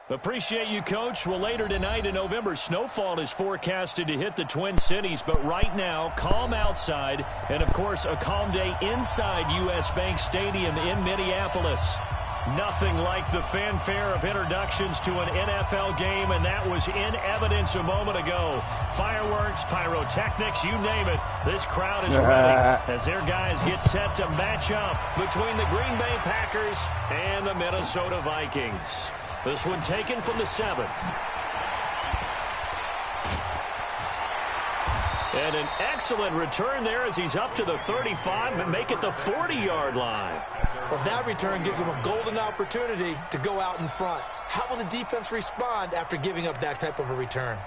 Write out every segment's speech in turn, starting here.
Appreciate you, Coach. Well, later tonight in November, snowfall is forecasted to hit the Twin Cities, but right now, calm outside, and, of course, a calm day inside U.S. Bank Stadium in Minneapolis. Nothing like the fanfare of introductions to an NFL game, and that was in evidence a moment ago. Fireworks, pyrotechnics, you name it. This crowd is ready as their guys get set to match up between the Green Bay Packers and the Minnesota Vikings. This one taken from the 7. And an excellent return there as he's up to the 35 and make it the 40-yard line. Well, that return gives him a golden opportunity to go out in front. How will the defense respond after giving up that type of a return?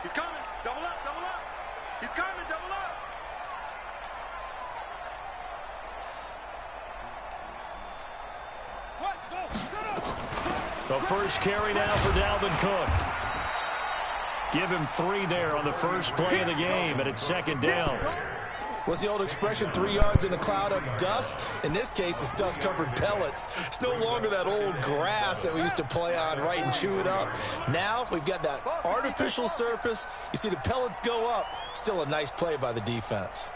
He's coming. Double up, double up. He's coming, double up. The first carry now for Dalvin Cook. Give him 3 there on the first play of the game, and it's 2nd down. What's the old expression, 3 yards in a cloud of dust? In this case, it's dust-covered pellets. It's no longer that old grass that we used to play on, right, and chew it up. Now we've got that artificial surface. You see the pellets go up. Still a nice play by the defense.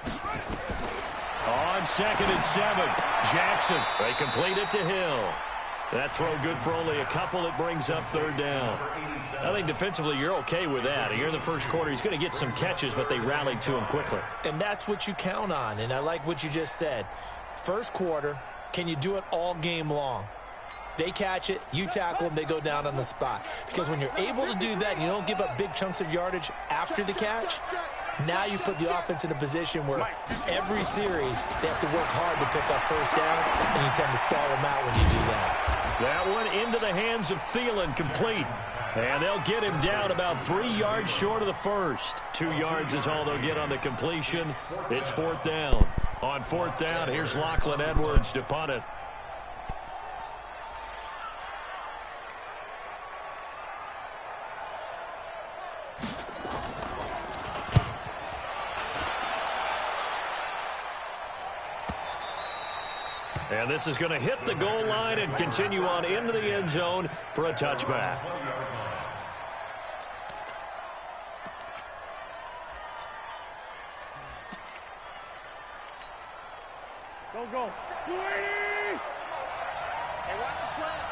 On 2nd and 7, Jackson. They complete it to Hill. That throw good for only a couple. It brings up 3rd down. I think defensively you're okay with that. Here in the first quarter, he's going to get some catches, but they rallied to him quickly. And that's what you count on, and I like what you just said. First quarter, can you do it all game long? They catch it, you tackle them, they go down on the spot. Because when you're able to do that and you don't give up big chunks of yardage after the catch, now you put the offense in a position where every series they have to work hard to pick up first downs, and you tend to stall them out when you do that. That one into the hands of Thielen, complete. And they'll get him down about 3 yards short of the first. 2 yards is all they'll get on the completion. It's 4th down. On 4th down, here's Lachlan Edwards to punt it. And this is going to hit the goal line and continue on into the end zone for a touchback. Go. 280! Hey, watch the slant.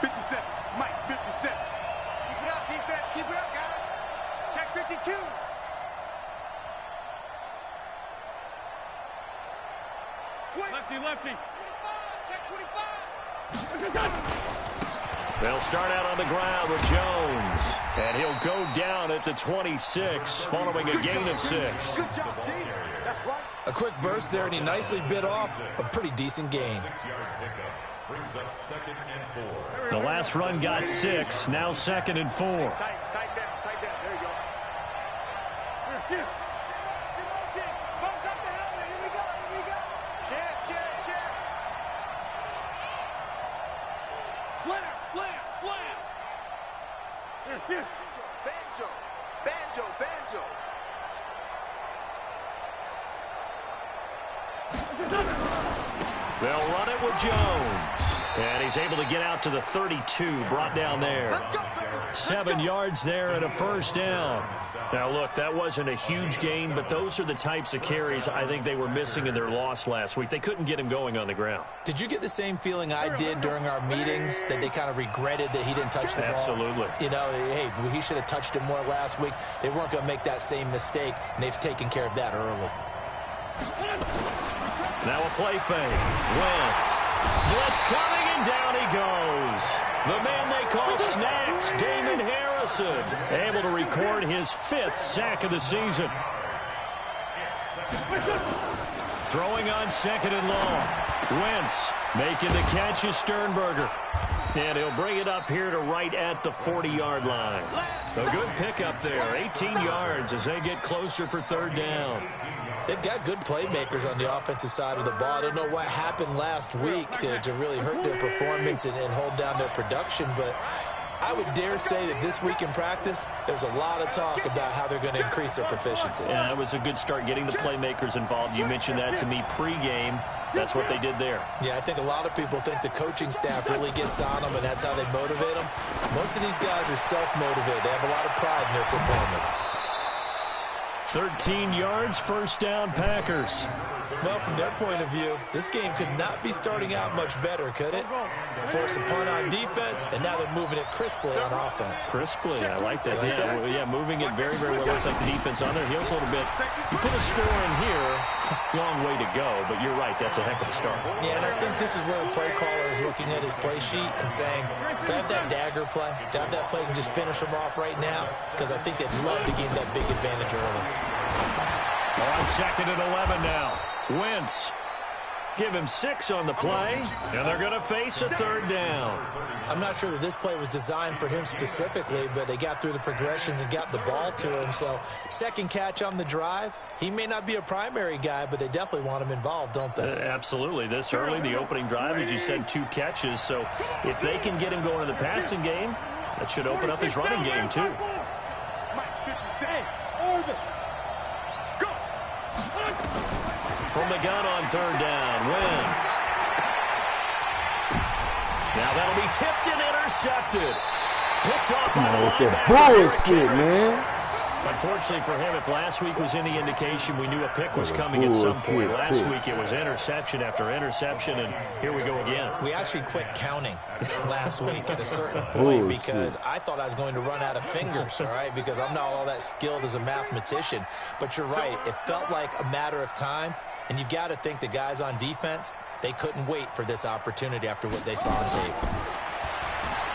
57. Mike, 57. Keep it up, defense. Keep it up, guys. Check 52. Lefty. Check 25. They'll start out on the ground with Jones. And he'll go down at the 26 following a gain of 6. Good job, Dave. That's right. A quick burst there, and he nicely bit off a pretty decent gain. The last run got 6. Now 2nd and 4. Tight down. There you go. Here. Bumps up the helmet. Here we go. Check. Slam. Here. Banjo. They'll run it with Jones. And he's able to get out to the 32, brought down there. 7 yards there and a first down. Now, look, that wasn't a huge gain, but those are the types of carries I think they were missing in their loss last week. They couldn't get him going on the ground. Did you get the same feeling I did during our meetings, that they kind of regretted that he didn't touch the ball? Absolutely. You know, hey, he should have touched it more last week. They weren't going to make that same mistake, and they've taken care of that early. Now a play fake. Wentz. Blitz coming, and down he goes. The man they call Snacks, Damon Harrison, able to record his 5th sack of the season. Throwing on 2nd and long. Wentz making the catch is Sternberger. And he'll bring it up here to right at the 40-yard line. A good pickup there, 18 yards as they get closer for 3rd down. They've got good playmakers on the offensive side of the ball. I don't know what happened last week to really hurt their performance and hold down their production, but I would dare say that this week in practice, there's a lot of talk about how they're going to increase their proficiency. Yeah, it was a good start getting the playmakers involved. You mentioned that to me pregame. That's what they did there. Yeah, I think a lot of people think the coaching staff really gets on them, and that's how they motivate them. Most of these guys are self-motivated. They have a lot of pride in their performance. 13 yards, first down, Packers. Well, from their point of view, this game could not be starting out much better, could it? Force a punt on defense, and now they're moving it crisply on offense. Crisply, I like that. Yeah, moving it very, very well. Looks like the defense on their heels a little bit. You put a score in here, long way to go, but you're right, that's a heck of a start. Yeah, and I think this is where the play caller is looking at his play sheet and saying, do I have that dagger play? Do I have that play and just finish them off right now? Because I think they'd love to gain that big advantage early. On 2nd and 11 now. Wentz. Give him 6 on the play, and they're going to face a 3rd down. I'm not sure that this play was designed for him specifically, but they got through the progressions and got the ball to him. So, second catch on the drive. He may not be a primary guy, but they definitely want him involved, don't they? Absolutely. This early, the opening drive, as you said, 2 catches. So, if they can get him going in the passing game, that should open up his running game, too. From the gun on 3rd down, Wentz. Now that'll be tipped and intercepted. Picked off by the bullshit, man. Unfortunately for him, if last week was any indication, we knew a pick was coming at some point. Last week it was interception after interception, and here we go again. We actually quit counting last week at a certain point because I thought I was going to run out of fingers, all right, because I'm not all that skilled as a mathematician. But you're right, it felt like a matter of time, and you got to think the guys on defense, they couldn't wait for this opportunity after what they saw on tape.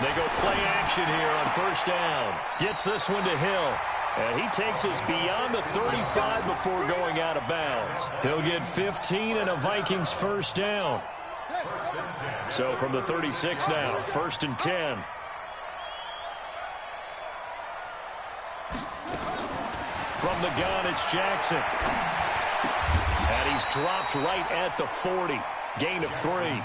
They go play action here on 1st down. Gets this one to Hill. And he takes us beyond the 35 before going out of bounds. He'll get 15 and a Vikings 1st down. So from the 36 now, 1st and 10. From the gun, it's Jackson. And he's dropped right at the 40. Gain of 3.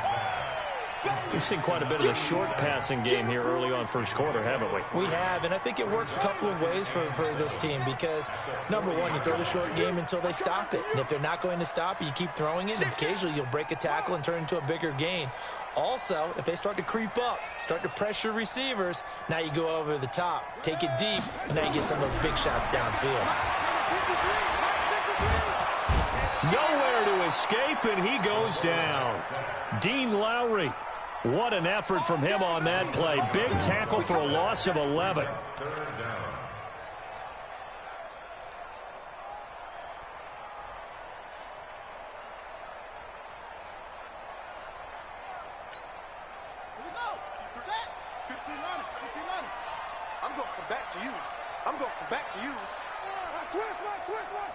We've seen quite a bit of the short passing game here early on 1st quarter, haven't we? We have, and I think it works a couple of ways for this team because, number one, you throw the short game until they stop it. And if they're not going to stop it, you keep throwing it, and occasionally you'll break a tackle and turn into a bigger gain. Also, if they start to creep up, start to pressure receivers, now you go over the top, take it deep, and now you get some of those big shots downfield. Nowhere to escape, and he goes down. Dean Lowry. What an effort from him on that play. Big tackle for a loss of 11. I'm going to come back to you. I'm going to come back to you.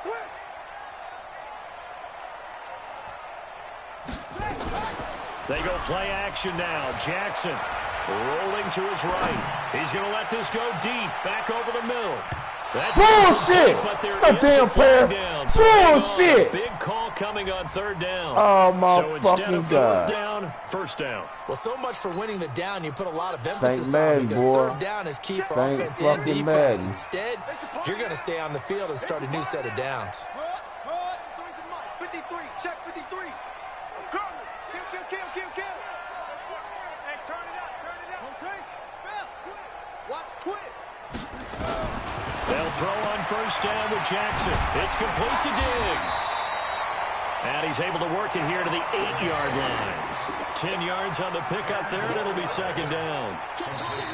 Switch. They go play action now. Jackson rolling to his right. He's going to let this go deep. Back over the middle. That's bullshit. But there that is damn a flag player. down. So Bullshit. big call coming on 3rd down. Oh, my so instead fucking of 4th God. down, 1st down. Well, so much for winning the down. You put a lot of emphasis Madden, on because boy. 3rd down is key for offense and defense. Madden. Instead, you're going to stay on the field and start a new set of downs. 53, check 53. Kill. Hey, turn it up. Okay. Spell. Watch twits. They'll throw on 1st down with Jackson. It's complete to Diggs. And he's able to work it here to the 8-yard line. 10 yards on the pickup there, and it'll be 2nd down.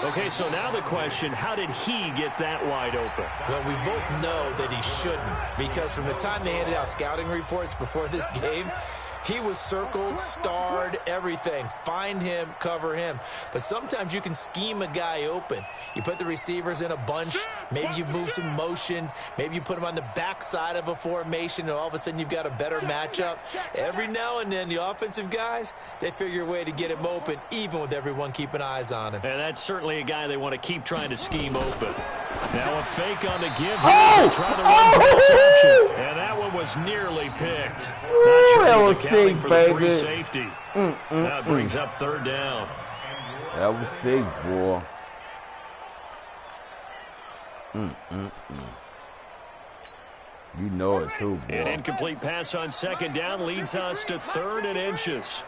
Okay, so now the question, how did he get that wide open? Well, we both know that he shouldn't because from the time they handed out scouting reports before this game, He was circled, starred, everything. Find him, cover him. But sometimes you can scheme a guy open. You put the receivers in a bunch. Maybe you move some motion. Maybe you put them on the backside of a formation, and all of a sudden you've got a better matchup. Every now and then, the offensive guys, they figure a way to get him open, even with everyone keeping eyes on him. And that's certainly a guy they want to keep trying to scheme open. Now a fake on the give here. Try the run pass option. And that one was nearly picked. Not sure that he's was accounting sick, for the free baby. safety. That brings up third down. That was sick, boy. You know it too, boy. An incomplete pass on second down leads us to 3rd and inches.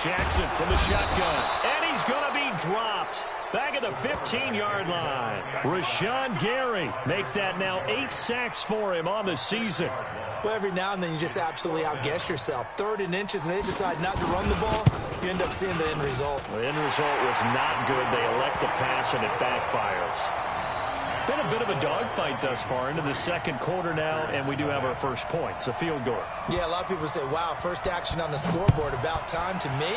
Jackson from the shotgun, and he's going to be dropped. Back at the 15-yard line. Rashawn Gary make that now 8 sacks for him on the season. Well, every now and then you just absolutely outguess yourself. 3rd and inches, and they decide not to run the ball. You end up seeing the end result. The end result was not good. They elect to pass, and it backfires. Been a bit of a dogfight thus far into the second quarter now, and we do have our first points, a field goal. Yeah, a lot of people say, wow, first action on the scoreboard, about time. To me,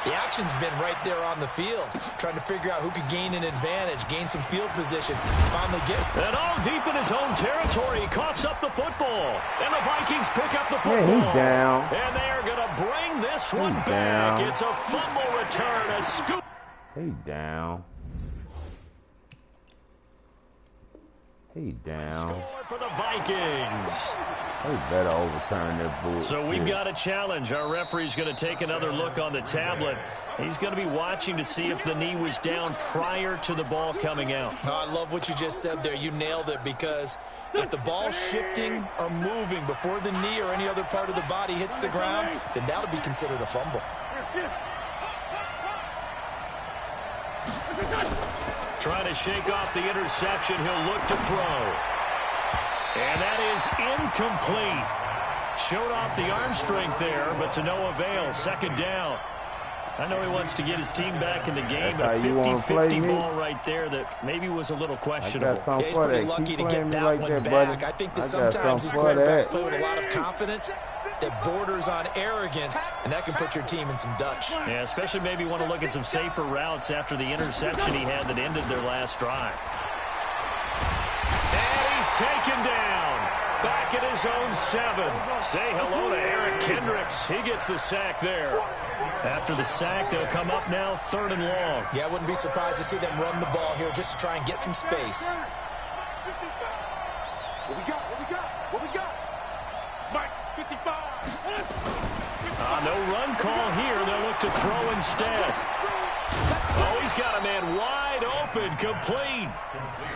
the action's been right there on the field, trying to figure out who could gain an advantage, gain some field position, finally get. And all deep in his own territory, he coughs up the football. And the Vikings pick up the football. Yeah, he's down. And they are going to bring this one back. Down. It's a fumble return, a scoop. He down. He down. Score for the Vikings. They better overturn that bull. So we've got a challenge. Our referee's going to take another look on the tablet. He's going to be watching to see if the knee was down prior to the ball coming out. Oh, I love what you just said there. You nailed it, because if the ball's shifting or moving before the knee or any other part of the body hits the ground, then that'll be considered a fumble. Trying to shake off the interception. He'll look to throw. And that is incomplete. Showed off the arm strength there, but to no avail. Second down. I know he wants to get his team back in the game, but a 50-50 ball right there that maybe was a little questionable. Yeah, he's pretty lucky to get that one back. I think that sometimes these quarterbacks play with a lot of confidence that borders on arrogance, and that can put your team in some Dutch. Yeah, especially maybe want to look at some safer routes after the interception he had that ended their last drive. And he's taken down. Back at his own 7. Say hello to Eric Kendricks. He gets the sack there. After the sack, they'll come up now 3rd and long. Yeah, I wouldn't be surprised to see them run the ball here just to try and get some space. What we got? What we got? What we got? Mike, 55. No run call here. They'll look to throw instead. Oh, he's got a man wide open, complete.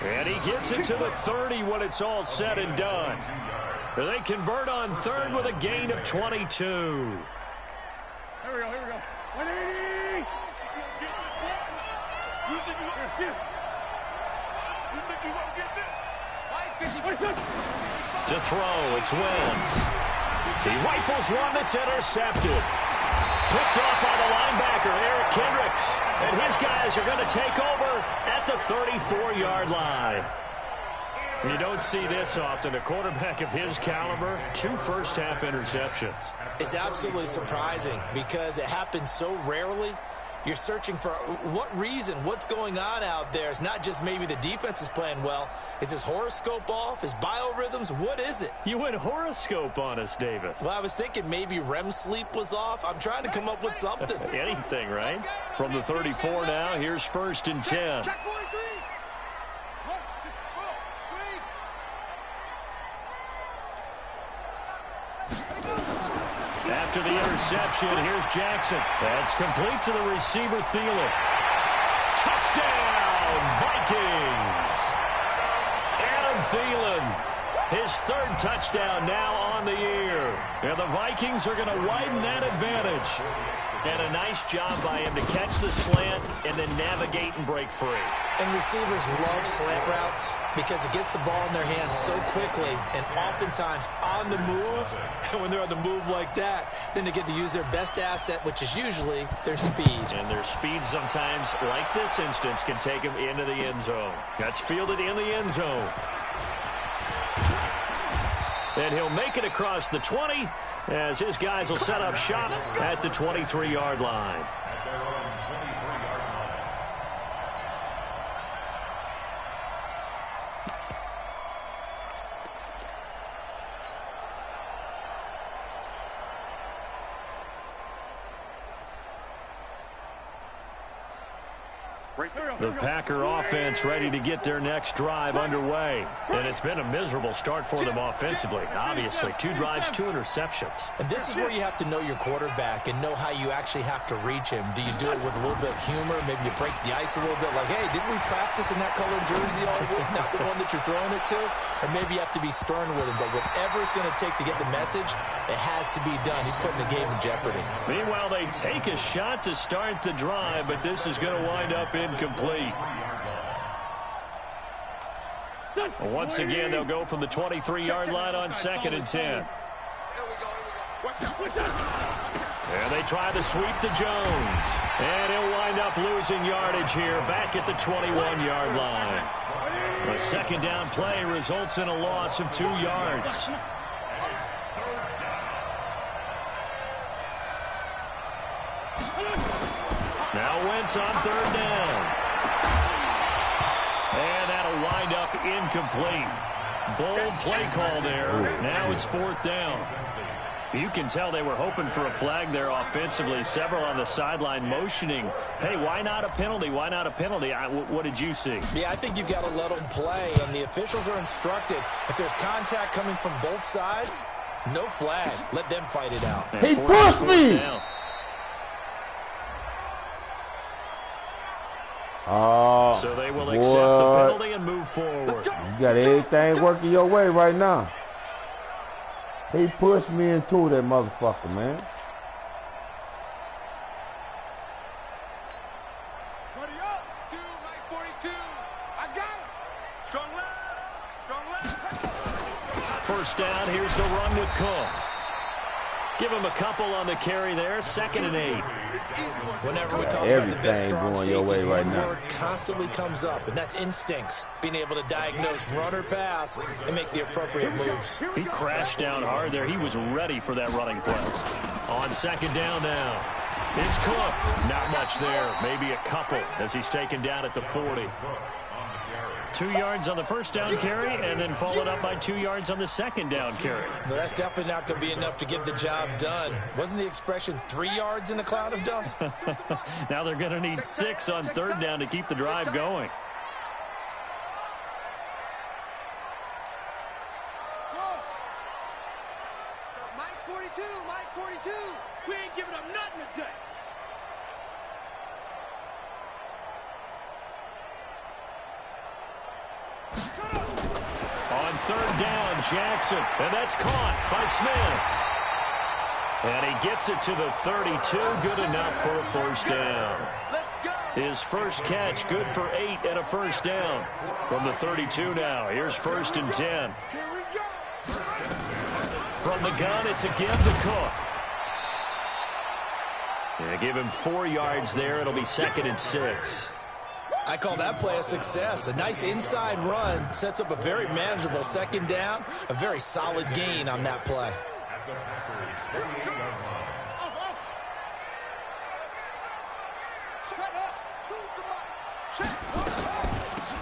And he gets it to the 30 when it's all said and done. They convert on 3rd with a gain of 22. Here we go, here we go. 180! You think you won't get this? To throw, it's Wentz. He rifles one that's intercepted. Picked off by the linebacker, Eric Kendricks. And his guys are going to take over at the 34-yard line. You don't see this often. A quarterback of his caliber, 2 first-half interceptions. It's absolutely surprising because it happens so rarely. You're searching for what reason, what's going on out there. It's not just maybe the defense is playing well. Is his horoscope off? His biorhythms? What is it? You went horoscope on us, Davis. Well, I was thinking maybe REM sleep was off. I'm trying to come up with something. Anything, right? From the 34 now, here's 1st and 10. Check 43. After the interception, here's Jackson. That's complete to the receiver, Thielen. Touchdown, Vikings! Adam Thielen, his 3rd touchdown now on the year. And the Vikings are going to widen that advantage. And a nice job by him to catch the slant and then navigate and break free. And receivers love slant routes because it gets the ball in their hands so quickly and oftentimes on the move. And when they're on the move like that, then they get to use their best asset, which is usually their speed. And their speed sometimes, like this instance, can take them into the end zone. That's fielded in the end zone. And he'll make it across the 20 as his guys will set up shop at the 23-yard line. The Packer offense ready to get their next drive underway. And it's been a miserable start for them offensively. Obviously, 2 drives, 2 interceptions. And this is where you have to know your quarterback and know how you actually have to reach him. Do you do it with a little bit of humor? Maybe you break the ice a little bit like, hey, didn't we practice in that colored jersey all week? Not the one that you're throwing it to? Or maybe you have to be stern with him. But whatever it's going to take to get the message, it has to be done. He's putting the game in jeopardy. Meanwhile, they take a shot to start the drive, but this is going to wind up incomplete. Once again, they'll go from the 23-yard line on 2nd and 10. And they try the sweep to Jones. And he'll wind up losing yardage here back at the 21-yard line. A 2nd down play results in a loss of 2 yards. Now Wentz on 3rd down. And that'll wind up incomplete. Bold play call there. Now it's 4th down. You can tell they were hoping for a flag there offensively. Several on the sideline motioning, hey, why not a penalty? Why not a penalty? What did you see? Yeah, I think you've got to let them play, and the officials are instructed. If there's contact coming from both sides, no flag. Let them fight it out. He pushed me! Down. So they will accept the penalty and move forward. You got everything working your way right now. He pushed me into that motherfucker, man. Buddy up to my 42. I got him. Strong left. Strong left. 1st down. Here's the run with Cook. Give him a couple on the carry there. 2nd and 8. Whenever we talk about the best strong safeties, right one now. word constantly comes up, and that's instincts. Being able to diagnose run or pass and make the appropriate moves. He crashed down hard there. He was ready for that running play. On 2nd down now. It's Cook. Not much there. Maybe a couple as he's taken down at the 40. 2 yards on the 1st down carry, and then followed up by 2 yards on the 2nd down carry. Well, that's definitely not going to be enough to get the job done. Wasn't the expression 3 yards in a cloud of dust? Now they're going to need 6 on 3rd down to keep the drive going. Mike 42, Mike 42. We ain't giving up nothing today. On 3rd down, Jackson, and that's caught by Smith. And he gets it to the 32, good enough for a 1st down. His first catch, good for 8 and a 1st down. From the 32 now, here's 1st and 10. From the gun, it's again to Cook. Yeah, give him 4 yards there. It'll be 2nd and 6. I call that play a success. A nice inside run sets up a very manageable 2nd down. A very solid gain on that play.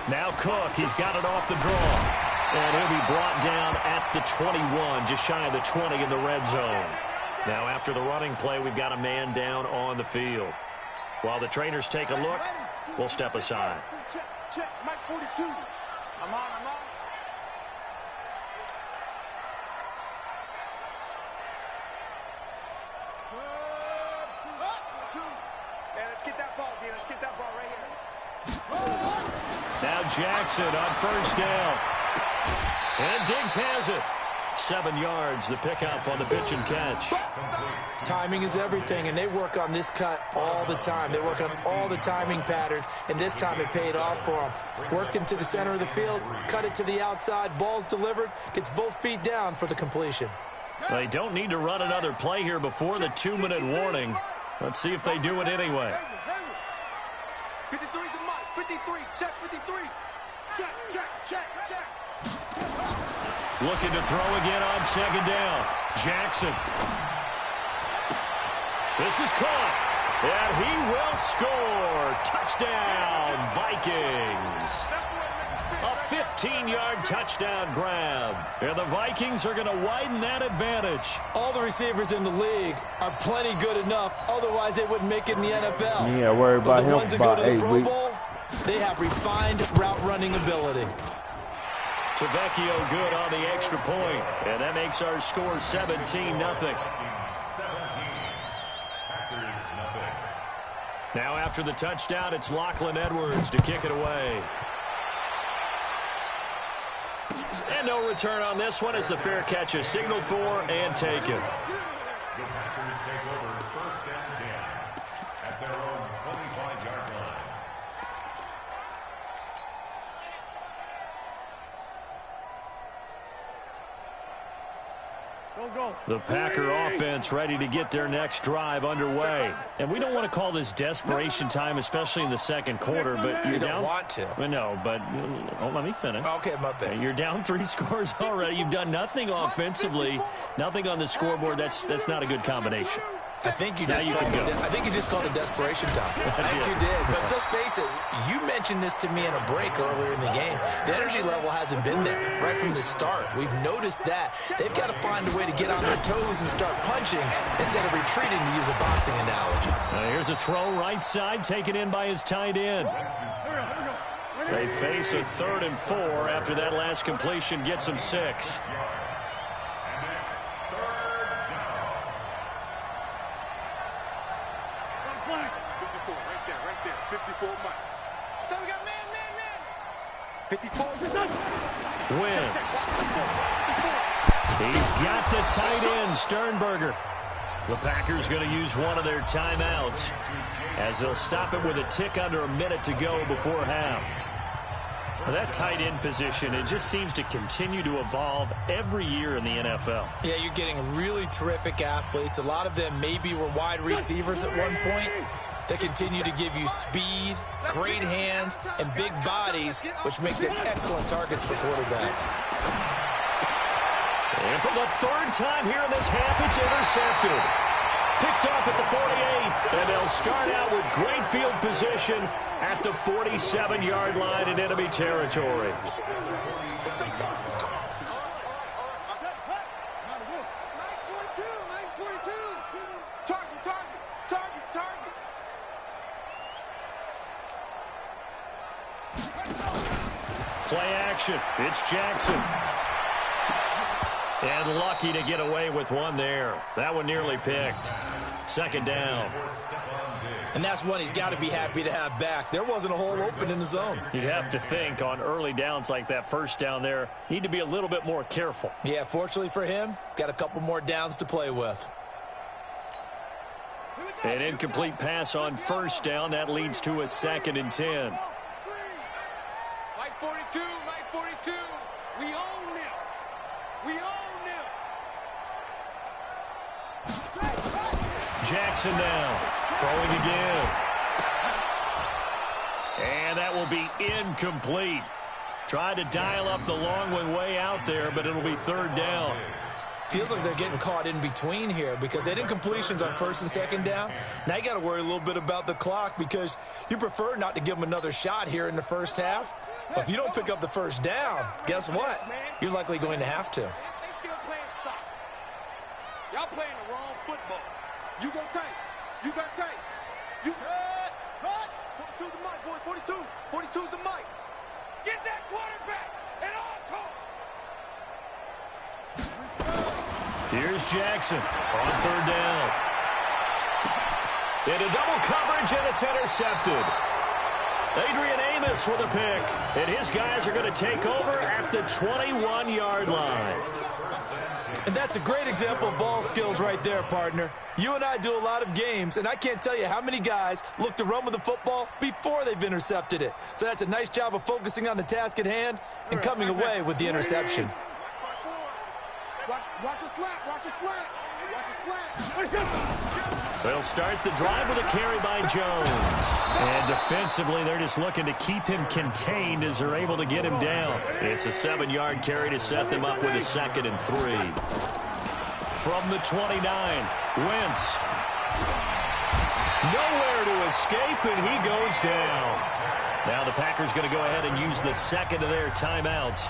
Now Cook, he's got it off the draw. And he'll be brought down at the 21, just shy of the 20 in the red zone. Now after the running play, we've got a man down on the field. While the trainers take a look, we'll step aside. Check, Mike 42. I'm on. Man, let's get that ball, dude. Let's get that ball right here. Now Jackson on 1st down. And Diggs has it. 7 yards, the pickup on the pitch and catch. Timing is everything, and they work on this cut all the time. They work on all the timing patterns, and this time it paid off for them. Worked him to the center of the field, cut it to the outside, ball's delivered, gets both feet down for the completion. They don't need to run another play here before the 2-minute warning. Let's see if they do it anyway. 53 to Mike. 53. Check 53. Check, check, check, check. Looking to throw again on 2nd down. Jackson. This is caught. And he will score. Touchdown, Vikings. A 15-yard touchdown grab. And the Vikings are going to widen that advantage. All the receivers in the league are plenty good enough. Otherwise, they wouldn't make it in the NFL. Yeah, worry about him the ones that go to the Pro weeks. Bowl, they have refined route running ability. Tavecchio good on the extra point. And that makes our score 17-0. Now after the touchdown, it's Lachlan Edwards to kick it away. And no return on this one as the fair catch is signaled for and taken. The Packers take over 1st and 10 at their own 25-yard line. The Packer offense ready to get their next drive underway. And we don't want to call this desperation time, especially in the 2nd quarter, but you're down. You don't want to. No, but let me finish. Okay, my bad. You're down 3 scores already. You've done nothing offensively, nothing on the scoreboard. That's not a good combination. I think you just called it desperation time. I think you did. But let's face it, you mentioned this to me in a break earlier in the game. The energy level hasn't been there right from the start. We've noticed that. They've got to find a way to get on their toes and start punching instead of retreating, to use a boxing analogy. Here's a throw right side, taken in by his tight end. They face a 3rd and 4 after that last completion gets them 6. Wentz. He's got the tight end, Sternberger. The Packers going to use one of their timeouts as they'll stop it with a tick under a minute to go before half. That tight end position, it just seems to continue to evolve every year in the NFL. Yeah, you're getting really terrific athletes. A lot of them maybe were wide receivers at one point. They continue to give you speed, great hands, and big bodies, which make them excellent targets for quarterbacks. And for the 3rd time here in this half, it's intercepted. Picked off at the 48, and they'll start out with great field position at the 47-yard line in enemy territory. Play action. It's Jackson. And lucky to get away with one there. That one nearly picked. 2nd down. And that's one he's got to be happy to have back. There wasn't a hole open in the zone. You'd have to think on early downs like that 1st down there, need to be a little bit more careful. Yeah, fortunately for him, got a couple more downs to play with. An incomplete pass on 1st down. That leads to a 2nd and 10. Mike 42, Mike 42. We own them. We own them. Jackson now. Throwing again. And that will be incomplete. Tried to dial up the long one way out there, but it'll be 3rd down. Feels like they're getting caught in between here because they did incompletions on 1st and 2nd down. Now you got to worry a little bit about the clock because you prefer not to give them another shot here in the 1st half. But if you don't pick up the 1st down, guess what? You're likely going to have to. They still playing soccer. Y'all playing the wrong football. You gonna take. You got take. You said, cut. 42's the mic, boys. 42. 42's the mic. Get that quarterback and all call. Here's Jackson on 3rd down. Into double coverage, and it's intercepted. Adrian Amos with a pick, and his guys are going to take over at the 21-yard line. And that's a great example of ball skills right there, partner. You and I do a lot of games, and I can't tell you how many guys look to run with the football before they've intercepted it. So that's a nice job of focusing on the task at hand and coming away with the interception. Watch a slant. Watch a slant. Watch a slant. They'll start the drive with a carry by Jones. And defensively, they're just looking to keep him contained as they're able to get him down. It's a 7-yard carry to set them up with a 2nd and 3. From the 29, Wentz. Nowhere to escape, and he goes down. Now the Packers going to go ahead and use the 2nd of their timeouts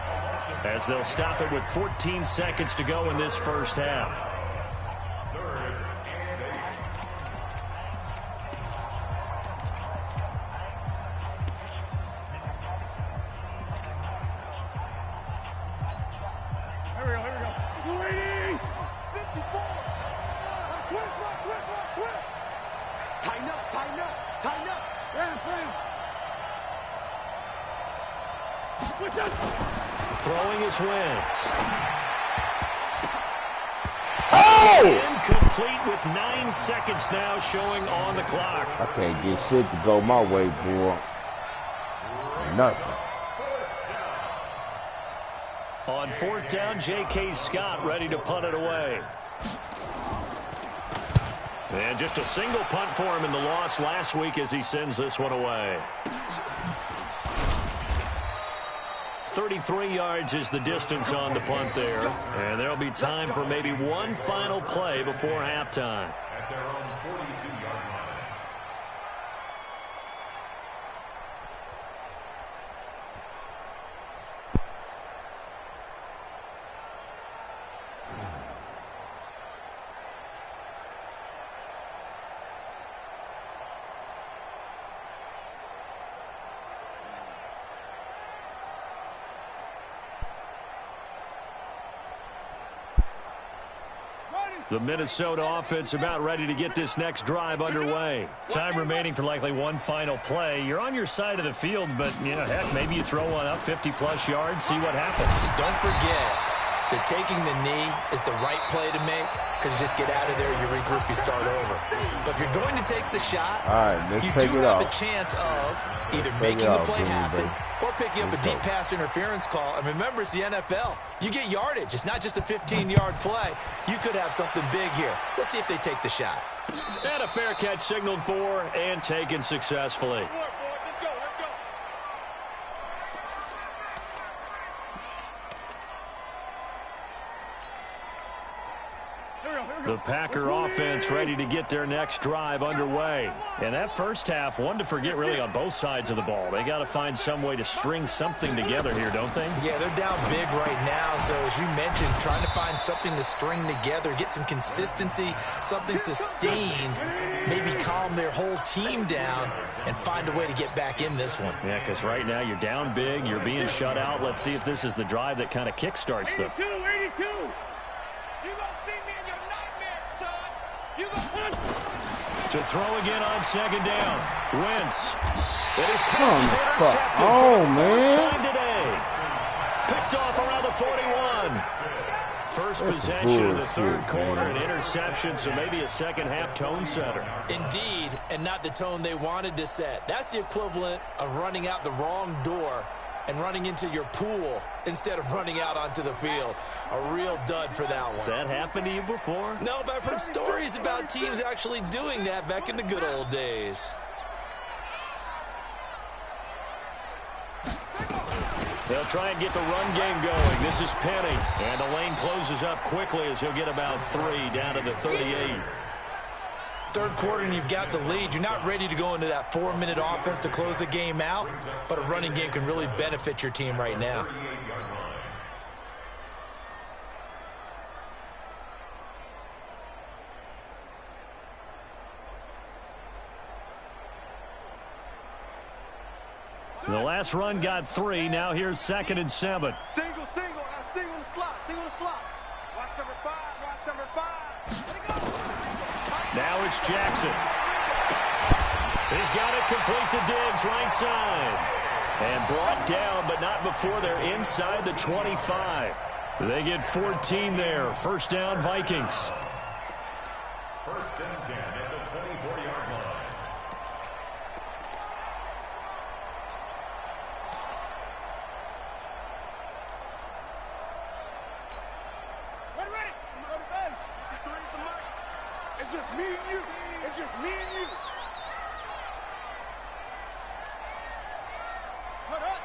as they'll stop it with 14 seconds to go in this first half. Throwing is Wentz. Oh! Incomplete with 9 seconds now showing on the clock. I can't get shit to go my way, boy. Nothing. On 4th down, J.K. Scott ready to punt it away. And just a single punt for him in the loss last week as he sends this one away. 33 yards is the distance on the punt there. And there'll be time for maybe one final play before halftime. At their own 42-yard line. The Minnesota offense about ready to get this next drive underway. Time remaining for likely one final play. You're on your side of the field, but, you know, heck, maybe you throw one up 50-plus yards, see what happens. Don't forget that taking the knee is the right play to make because you just get out of there, you regroup, you start over. But if you're going to take the shot, you do have a chance of either making the play happen or picking up a deep pass interference call. And remember, it's the NFL. You get yardage. It's not just a 15-yard play. You could have something big here. Let's see if they take the shot. And a fair catch signaled for and taken successfully. The Packer offense ready to get their next drive underway. And that first half, one to forget really on both sides of the ball. They got to find some way to string something together here, don't they? Yeah, they're down big right now. So as you mentioned, trying to find something to string together, get some consistency, something sustained, maybe calm their whole team down and find a way to get back in this one. Yeah, because right now you're down big, you're being shut out. Let's see if this is the drive that kind of kickstarts them. 82. You gonna see me in your nightmares, son. You gonna to throw again on 2nd down. Wentz. And his pass is intercepted Oh, for the man. third time today. Picked off around the 41. First possession of the third quarter, an interception, so maybe a second-half tone setter. Indeed, and not the tone they wanted to set. That's the equivalent of running out the wrong door and running into your pool instead of running out onto the field. A real dud for that one. Has that happened to you before? No, but I've heard stories about teams actually doing that back in the good old days. They'll try and get the run game going. This is Penny. And the lane closes up quickly as he'll get about 3 down to the 38. Third quarter and you've got the lead. You're not ready to go into that 4-minute offense to close the game out, but a running game can really benefit your team right now. The last run got 3. Now here's 2nd and 7. Single, and I single the slot, Watch number 5. Now it's Jackson. He's got it complete to Diggs, right side. And brought down, but not before they're inside the 25. They get 14 there. First down, Vikings. First and 10 at the 24-yard line. Ready. I'm on the bench. It's 3 at the mic. It's just me and you. It's just me and you. Hold up.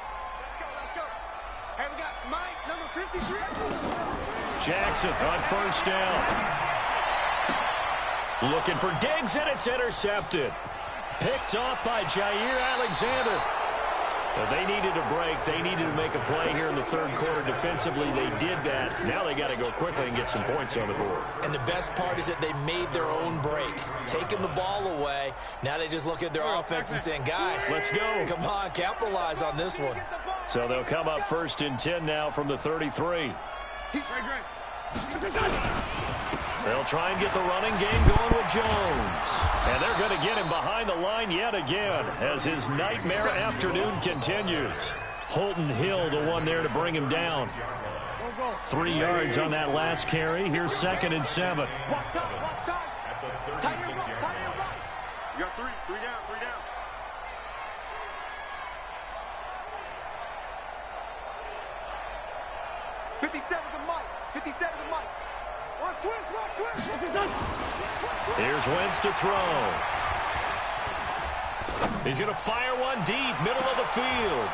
Let's go. Hey, we got Mike, number 53. Jackson on first down. Looking for Diggs, and it's intercepted. Picked off by Jair Alexander. But they needed a break. They needed to make a play here in the third quarter. Defensively, they did that. Now they got to go quickly and get some points on the board. And the best part is that they made their own break. Taking the ball away. Now they just look at their offense and saying, guys, let's go. Come on, capitalize on this one. So they'll come up first and 10 now from the 33. He's right. They'll try and get the running game going with Jones. And they're going to get him behind the line yet again as his nightmare afternoon continues. Holton Hill, the one there to bring him down. 3 yards on that last carry. Here's 2nd and 7. Watch time. Tie him up. You got 3 down. 57 to Mike. Watch twist. Here's Wentz to throw. He's going to fire one deep, middle of the field.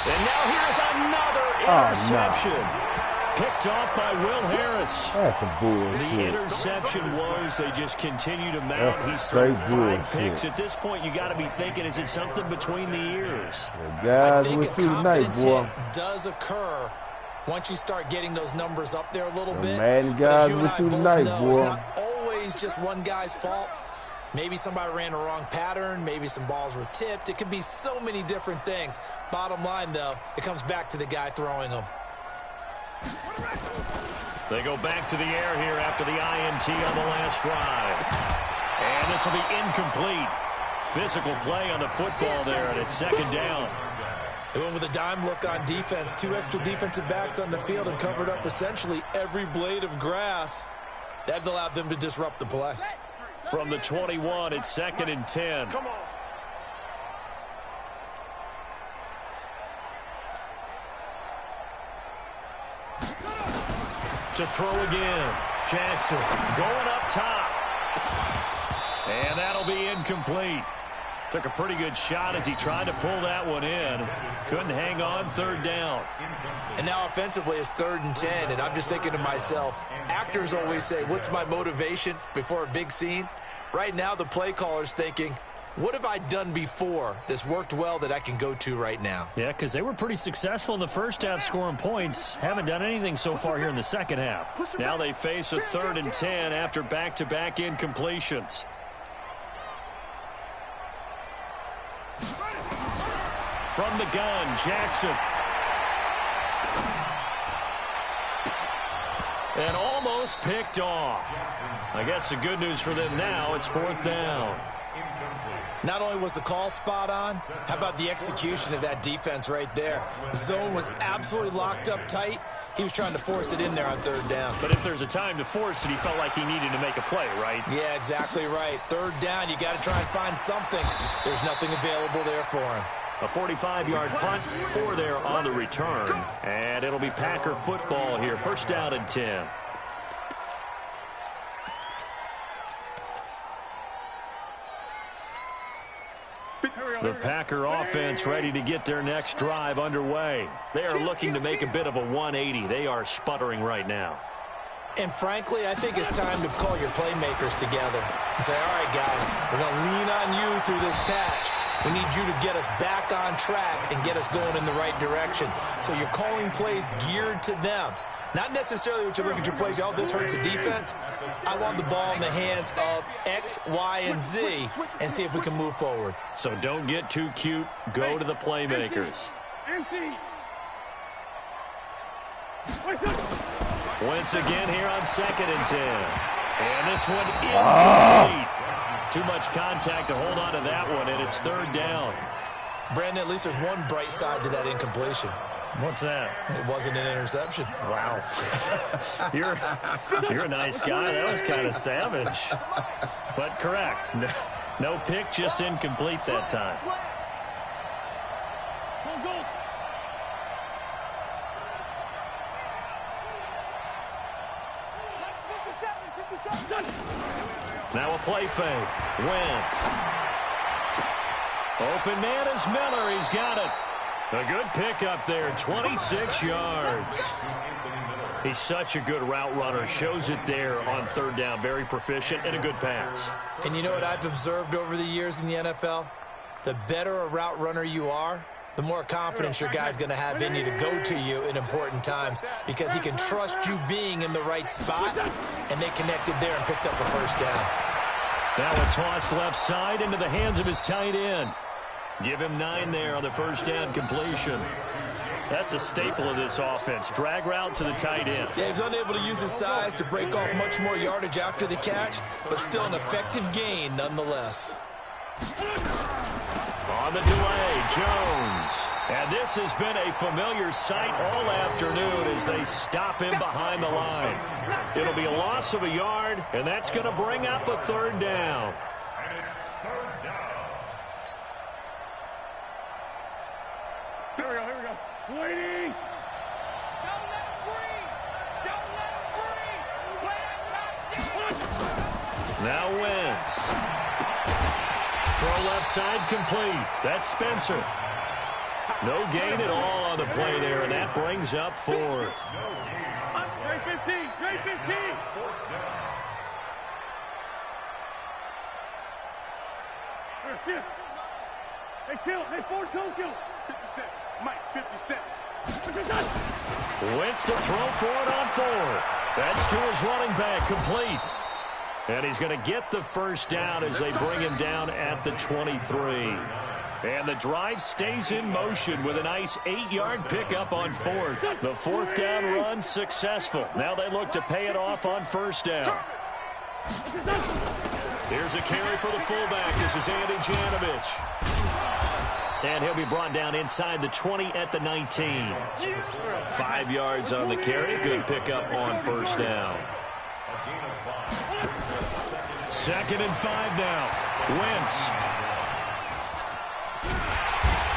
And now here's another interception. Picked off by Will Harris. That's a bullshit. The interception woes, they just continue to mount. That's He's thrown 5 bullshit. picks. At this point, you got to be thinking, is it something between the ears? Guys, I think with a you tonight, confidence boy. hit does occur once you start getting those numbers up there a little bit. Madden But as guys you and with I you both tonight, know, boy. it's not always just one guy's fault. Maybe somebody ran a wrong pattern. Maybe some balls were tipped. It could be so many different things. Bottom line, though, it comes back to the guy throwing them. They go back to the air here after the INT on the last drive. And this will be incomplete. Physical play on the football there, and it's 2nd down. They went with a dime look on defense. 2 extra defensive backs on the field and covered up essentially every blade of grass. That allowed them to disrupt the play. From the 21, it's 2nd and 10. Come on. To throw again. Jackson going up top. And that'll be incomplete. Took a pretty good shot as he tried to pull that one in. Couldn't hang on. 3rd down. And now offensively it's 3rd and 10, and I'm just thinking to myself, actors always say, what's my motivation before a big scene? Right now the play caller's thinking, what have I done before that's worked well that I can go to right now? Yeah, because they were pretty successful in the first half scoring points. Haven't done anything so far here in the second half. Now they face a 3rd and 10 after back-to-back incompletions. From the gun, Jackson. And almost picked off. I guess the good news for them now, it's 4th down. Not only was the call spot on, how about the execution of that defense right there? The zone was absolutely locked up tight. He was trying to force it in there on 3rd down. But if there's a time to force it, he felt like he needed to make a play, right? Yeah, exactly right. 3rd down, you got to try and find something. There's nothing available there for him. A 45-yard punt, 4 there on the return. And it'll be Packer football here. 1st down and 10. The Packer offense ready to get their next drive underway. They are looking to make a bit of a 180. They are sputtering right now. And frankly, I think it's time to call your playmakers together and say, all right, guys, we're going to lean on you through this patch. We need you to get us back on track and get us going in the right direction. So you're calling plays geared to them. Not necessarily what you look at your plays, oh, this hurts the defense. I want the ball in the hands of X, Y, and Z and see if we can move forward. So don't get too cute. Go to the playmakers. Wentz again here on 2nd and 10. And this one incomplete. Too much contact to hold on to that one, and it's 3rd down. Brandon, at least there's one bright side to that incompletion. What's that? It wasn't an interception. Wow. You're a nice guy. That was kind of savage. But correct. No pick, just incomplete that time. Now a play fake. Wentz. Open man is Miller. He's got it. A good pickup there. 26 yards. He's such a good route runner. Shows it there on third down. Very proficient and a good pass. And you know what I've observed over the years in the NFL? The better a route runner you are, the more confidence your guy's going to have in you to go to you in important times because he can trust you being in the right spot, and they connected there and picked up a first down. Now a toss left side into the hands of his tight end. Give him 9 there on the first down completion. That's a staple of this offense. Drag route to the tight end. Yeah, he was unable to use his size to break off much more yardage after the catch, but still an effective gain nonetheless. On the delay, Jones. And this has been a familiar sight all afternoon as they stop him behind the line. It'll be a loss of a yard, and that's going to bring up a third down. And it's third down. Here we go. Waiting. Don't let him breathe. Don't let him breathe. Play that. Now Wentz. Throw left side complete. That's Spencer. No gain at all on the play there, and that brings up fourth. Grade 15. Grade 15. Hey, kill. Hey, Ford, kill. 57. Mike, 57. Wentz to throw for it on fourth. That's to his running back, complete. And he's going to get the first down as they bring him down at the 23. And the drive stays in motion with a nice 8-yard pickup on fourth. The fourth down run successful. Now they look to pay it off on first down. Here's a carry for the fullback. This is Andy Janovich. And he'll be brought down inside the 20 at the 19. 5 yards on the carry. Good pickup on first down. 2nd and 5 now. Wentz.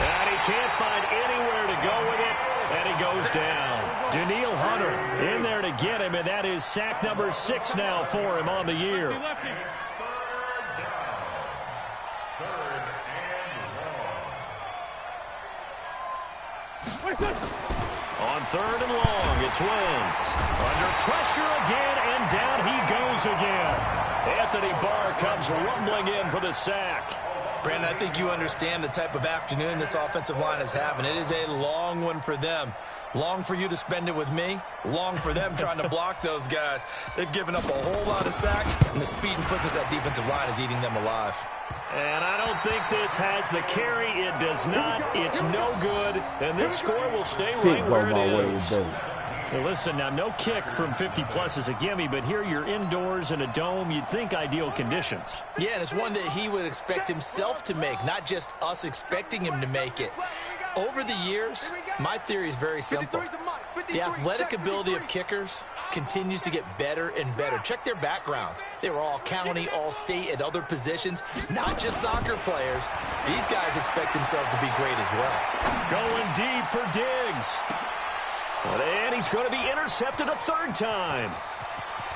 And he can't find anywhere to go with it, and he goes down. Danielle Hunter in there to get him, and that is sack number 6 now for him on the year. On 3rd and long, it's Wentz. Under pressure again, and down he goes again. Anthony Barr comes rumbling in for the sack. Brandon, I think you understand the type of afternoon this offensive line is having. It is a long one for them. Long for you to spend it with me. Long for them trying to block those guys. They've given up a whole lot of sacks, and the speed and quickness of that defensive line is eating them alive. And I don't think this has the carry. It does not. It's no good. And this score will stay right where it is. Well, listen, now no kick from 50-plus is a gimme, but here you're indoors in a dome. You'd think ideal conditions. Yeah, and it's one that he would expect himself to make, not just us expecting him to make it. Over the years, my theory is very simple. The athletic ability of kickers continues to get better and better. Check their backgrounds. They were all county, all state, at other positions, not just soccer players. These guys expect themselves to be great as well. Going deep for Diggs. And he's going to be intercepted a 3rd time.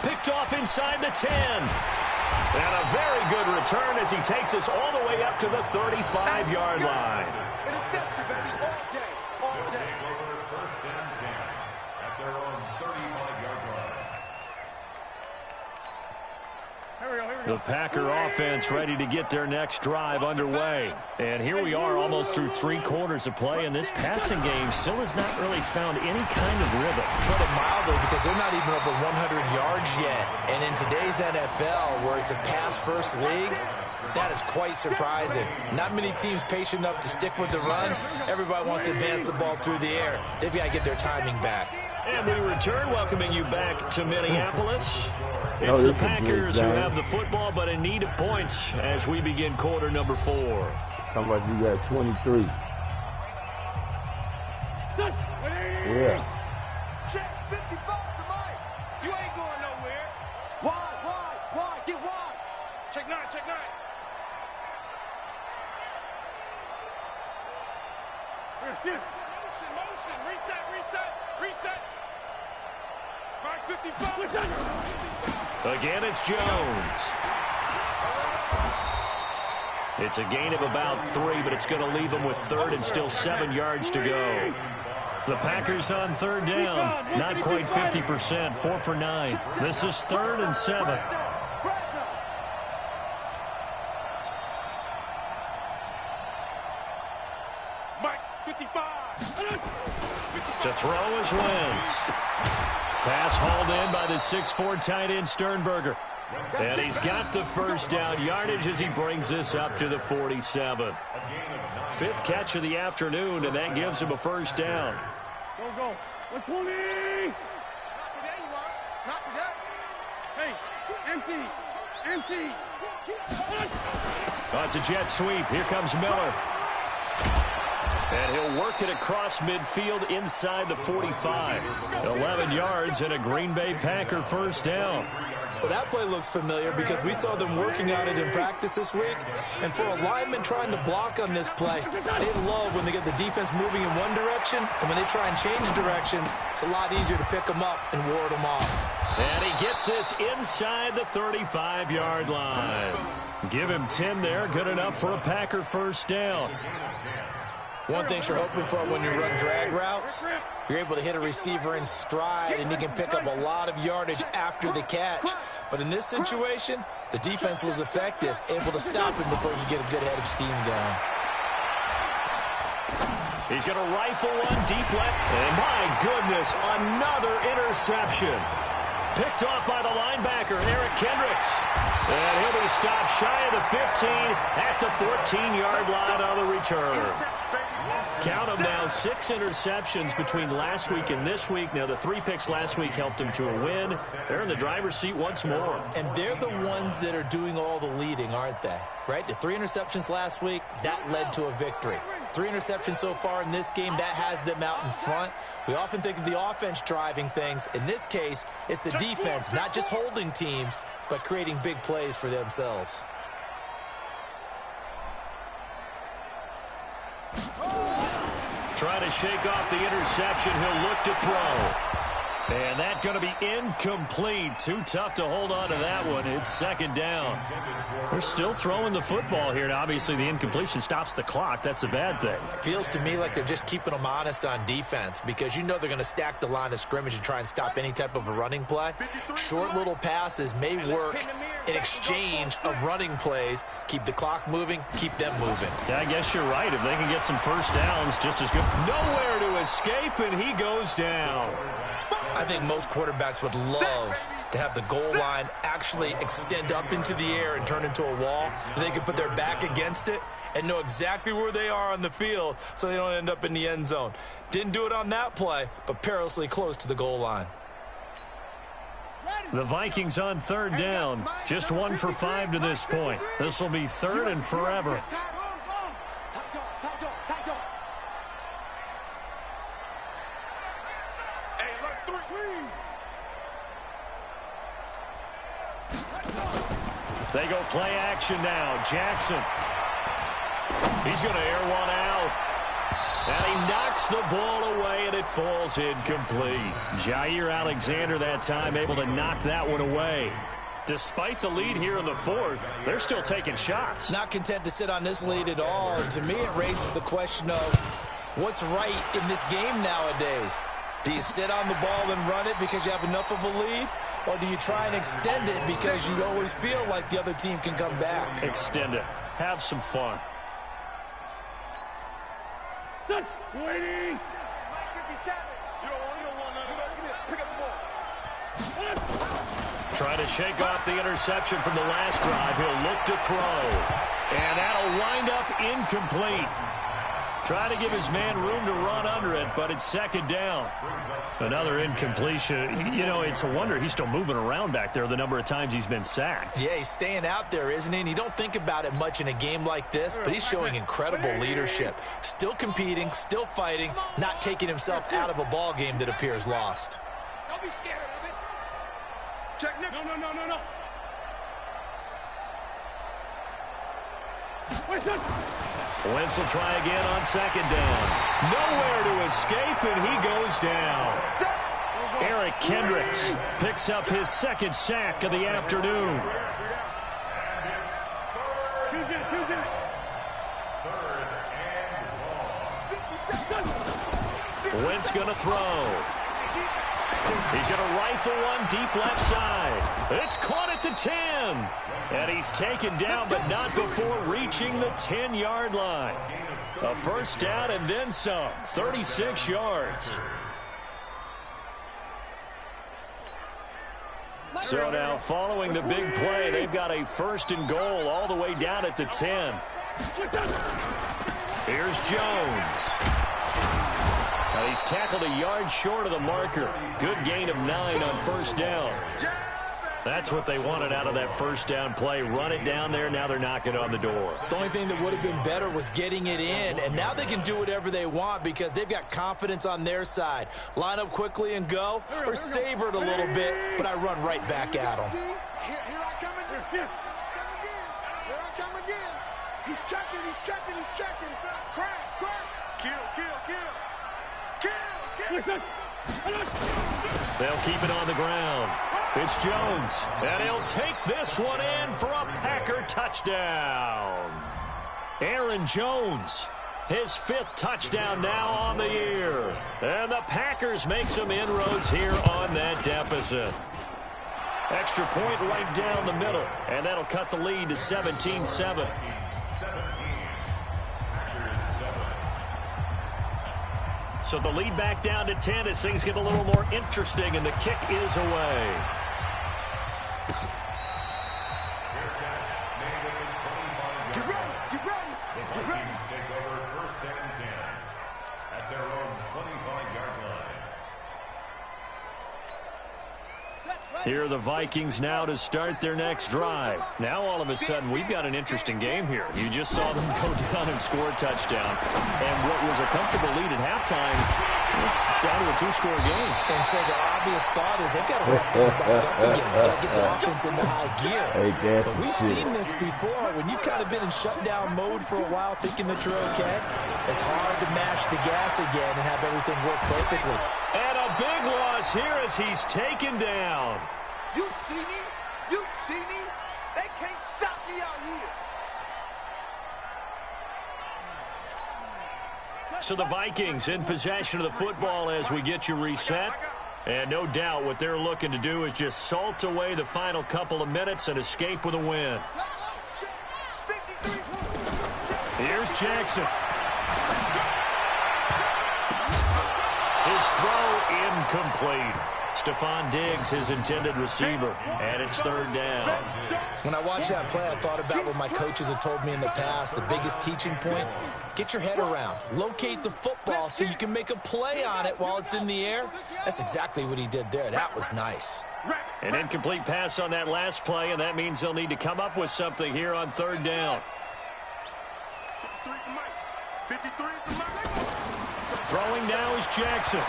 Picked off inside the 10. And a very good return as he takes us all the way up to the 35-yard line. Interception, baby, all day, all day. First and 10 at their own 35-yard line. The Packer offense ready to get their next drive underway. And here we are almost through 3 quarters of play, and this passing game still has not really found any kind of rhythm. Put it mildly, because they're not even over 100 yards yet. And in today's NFL, where it's a pass-first league, that is quite surprising. Not many teams patient enough to stick with the run. Everybody wants to advance the ball through the air. They've got to get their timing back. And we return, welcoming you back to Minneapolis. It's the Packers who have the football, but in need of points as we begin quarter number 4. How about you got 23? Yeah. Check 55 to Mike. You ain't going nowhere. Wide. Get wide. Check 9. Motion. Reset. Mike 55. Again, it's Jones. It's a gain of about 3, but it's going to leave them with third and still 7 yards to go. The Packers on third down. Not quite 50%, 4 for 9. This is 3rd and 7. Mike 55. To throw is Wentz. Pass hauled in by the 6'4" tight end Sternberger. And he's got the first down yardage as he brings this up to the 47. 5th catch of the afternoon, and that gives him a first down. Go. 120. Not today, you are. Not today. Hey, empty. Oh, it's a jet sweep. Here comes Miller. And he'll work it across midfield inside the 45. 11 yards and a Green Bay Packer first down. Well, that play looks familiar because we saw them working on it in practice this week. And for a lineman trying to block on this play, they love when they get the defense moving in one direction. And when they try and change directions, it's a lot easier to pick them up and ward them off. And he gets this inside the 35-yard line. Give him 10 there. Good enough for a Packer first down. One thing you're hoping for when you run drag routes, you're able to hit a receiver in stride, and he can pick up a lot of yardage after the catch. But in this situation, the defense was effective, able to stop him before you get a good head of steam going. He's going to rifle one deep left. And my goodness, another interception. Picked off by the linebacker, Eric Kendricks. And he'll be stopped shy of the 15 at the 14-yard line on the return. Count them now, 6 interceptions between last week and this week. Now, the 3 picks last week helped him to a win. They're in the driver's seat once more. And they're the ones that are doing all the leading, aren't they? Right? The 3 interceptions last week, that led to a victory. 3 interceptions so far in this game, that has them out in front. We often think of the offense driving things. In this case, it's the defense, not just holding teams, but creating big plays for themselves. Trying to shake off the interception. He'll look to throw. And that's going to be incomplete. Too tough to hold on to that one. It's 2nd down. They're still throwing the football here. Now, obviously, the incompletion stops the clock. That's a bad thing. Feels to me like they're just keeping them honest on defense because you know they're going to stack the line of scrimmage and try and stop any type of a running play. Short little passes may work in exchange of running plays. Keep the clock moving, keep them moving. Yeah, I guess you're right. If they can get some first downs, just as good. Nowhere to escape, and he goes down. I think most quarterbacks would love to have the goal line actually extend up into the air and turn into a wall. And they can put their back against it and know exactly where they are on the field so they don't end up in the end zone. Didn't do it on that play, but perilously close to the goal line. The Vikings on 3rd down. Just 1 for 5 to this point. This will be 3rd and forever. They go play action now. Jackson. He's going to air one out. And he knocks the ball away, and it falls incomplete. Jair Alexander that time able to knock that one away. Despite the lead here in the 4th, they're still taking shots. Not content to sit on this lead at all. And to me, it raises the question of what's right in this game nowadays. Do you sit on the ball and run it because you have enough of a lead? Or do you try and extend it because you always feel like the other team can come back? Extend it. Have some fun. Waiting. 57. You don't want nothing. Pick up the ball. Trying to shake off the interception from the last drive. He'll look to throw. And that'll wind up incomplete. Trying to give his man room to run under it, but it's second down. Another incompletion. You know, it's a wonder he's still moving around back there the number of times he's been sacked. Yeah, he's staying out there, isn't he? And you don't think about it much in a game like this, but he's showing incredible leadership. Still competing, still fighting, not taking himself out of a ball game that appears lost. Don't be scared of it. Check, Nick. No. Wentz will try again on second down. Nowhere to escape, and he goes down. Eric Kendricks picks up his second sack of the afternoon. Wentz going to throw. He's going to rifle one deep left side. It's caught at the 10. And he's taken down, but not before reaching the 10-yard line. A first down and then some. 36 yards. So now, following the big play, they've got a first and goal all the way down at the 10. Here's Jones. Now he's tackled a yard short of the marker. Good gain of 9 on first down. That's what they wanted out of that first down play. Run it down there. Now they're knocking on the door. The only thing that would have been better was getting it in, and now they can do whatever they want because they've got confidence on their side. Line up quickly and go, or savor it a little bit, but I run right back at them. Here I come again. Here I come again. He's checking. Crash. Kill. They'll keep it on the ground. It's Jones, and he'll take this one in for a Packer touchdown. Aaron Jones, his 5th touchdown now on the year. And the Packers make some inroads here on that deficit. Extra point right down the middle, and that'll cut the lead to 17-7. So the lead back down to 10 as things get a little more interesting, and the kick is away. Get ready. Take over first and 10 at their own 25-yard line. Here are the Vikings now to start their next drive. Now all of a sudden we've got an interesting game here. You just saw them go down and score a touchdown. And what was a comfortable lead at halftime, it's down to a 2-score game. And so the obvious thought is they've got to ramp things back up again. Got to get the offense into high gear. But we've seen this before. When you've kind of been in shutdown mode for a while thinking that you're okay, it's hard to mash the gas again and have everything work perfectly. And a big loss here as he's taken down. You see me? They can't stop me out here. So the Vikings in possession of the football as we get you reset. And no doubt what they're looking to do is just salt away the final couple of minutes and escape with a win. Here's Jackson. His throw incomplete. Stephon Diggs, his intended receiver, and it's third down. When I watched that play, I thought about what my coaches had told me in the past. The biggest teaching point, get your head around. Locate the football so you can make a play on it while it's in the air. That's exactly what he did there. That was nice. An incomplete pass on that last play, and that means they'll need to come up with something here on third down. Throwing now is Jackson.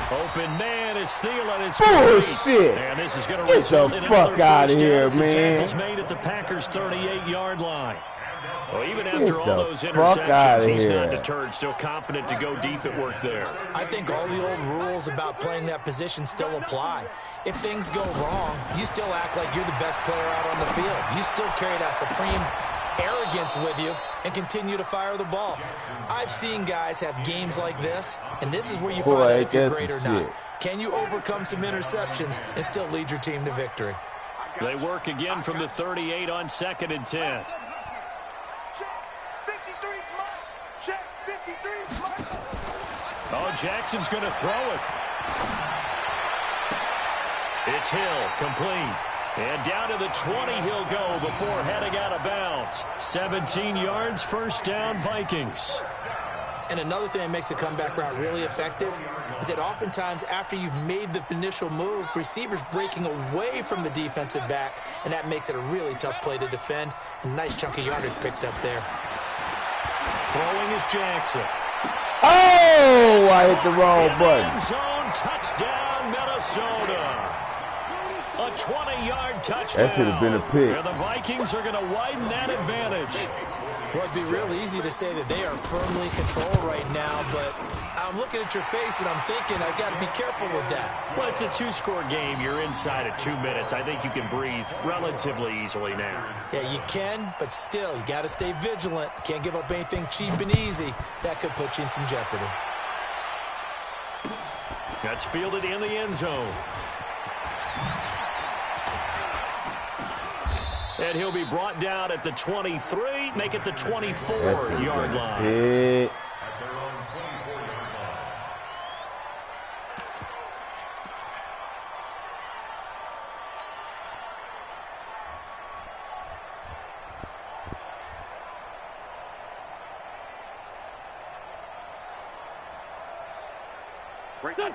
Open man is Thielen. It's bullshit. And this is going to Get result the in fuck another out first of here, down. man. Tackles made at the Packers' 38-yard line. Well, even after Get all the those fuck outta interceptions, he's here. not deterred. Still confident to go deep at work there. I think all the old rules about playing that position still apply. If things go wrong, you still act like you're the best player out on the field. You still carry that supreme arrogance with you and continue to fire the ball. I've seen guys have games like this, and this is where you find out if you're great or not. Can you overcome some interceptions and still lead your team to victory? They work again from the 38 on 2nd and 10. Oh, Jackson's going to throw it. It's Hill, complete. And down to the 20 he'll go before heading out of bounds. 17 yards, first down, Vikings. And another thing that makes a comeback route really effective is that oftentimes after you've made the initial move, receivers breaking away from the defensive back, and that makes it a really tough play to defend. A nice chunk of yardage picked up there. Throwing is Jackson. Oh, I hit the wrong button. End zone, touchdown, Minnesota. A 20-yard touchdown. That should have been a pick. And the Vikings are going to widen that advantage. Well, it'd be real easy to say that they are firmly in control right now, but I'm looking at your face and I'm thinking I've got to be careful with that. Well, it's a two-score game. You're inside of 2 minutes. I think you can breathe relatively easily now. Yeah, you can, but still, you got to stay vigilant. Can't give up anything cheap and easy. That could put you in some jeopardy. That's fielded in the end zone. And he'll be brought down at the 23, make it the 24-yard line. At their own 24-yard line.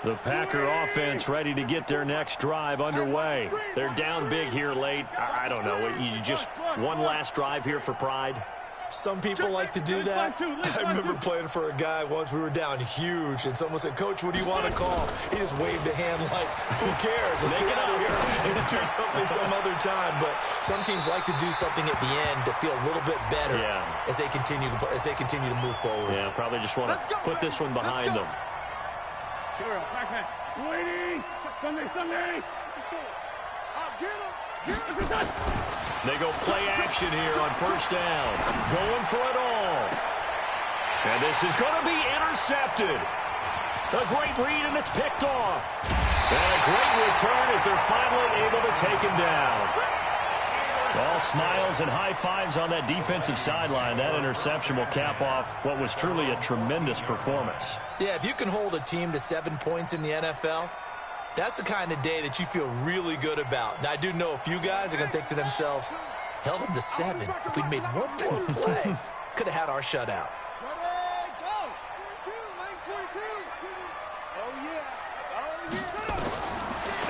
The Packer offense ready to get their next drive underway. They're down big here late. I don't know. You just one last drive here for pride? Some people like to do that. I remember playing for a guy once. We were down huge, and someone said, "Coach, what do you want to call?" He just waved a hand like, "Who cares? Let's get out of here and do something some other time." But some teams like to do something at the end to feel a little bit better as they continue to move forward. Yeah, probably just want to put this one behind them. Waiting. Sunday. I'll get him. They go play action here on first down. Going for it all. And this is going to be intercepted. A great read, and it's picked off. And a great return as they're finally able to take him down. All smiles and high fives on that defensive sideline. That interception will cap off what was truly a tremendous performance. Yeah, if you can hold a team to 7 points in the NFL, that's the kind of day that you feel really good about. Now, I do know a few guys are going to think to themselves, held them to 7. If we'd made one more play, could have had our shutout.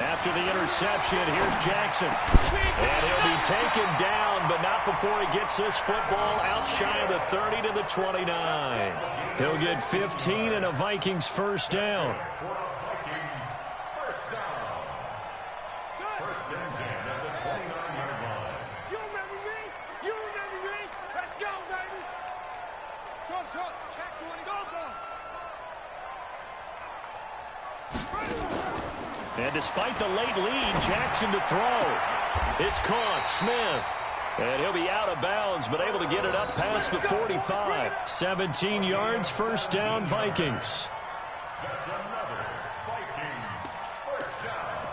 After the interception, here's Jackson. And he'll be taken down, but not before he gets this football out shy of the 30 to the 29. He'll get 15 and a Vikings first down. First and 10 at the 29-yard line. You remember me? You remember me? Let's go, baby. Short. Check 20. Go. And despite the late lead, Jackson to throw. It's caught. Smith. And he'll be out of bounds, but able to get it up past the 45. 17 yards, first down, Vikings. That's another Vikings first down.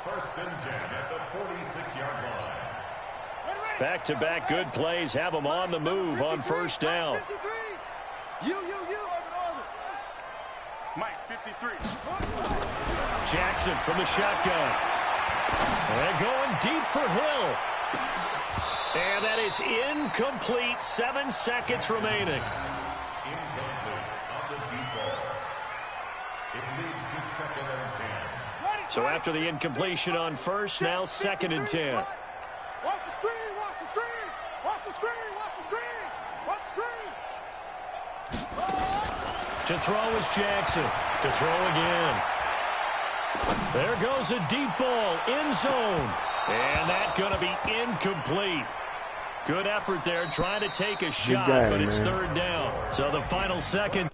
First and 10 at the 46-yard line. Back-to-back good plays have them on the move on first down. You, Mike, 53. Jackson from the shotgun. And going deep for Hill. And that is incomplete. 7 seconds remaining. Incomplete on the deep ball. It leads to second and 10. So after the incompletion on first, now second and 10. Watch the screen. Watch the screen. To throw is Jackson. To throw again. There goes a deep ball, end zone. And that's going to be incomplete. Good effort there trying to take a shot, but it's third down. So the final second.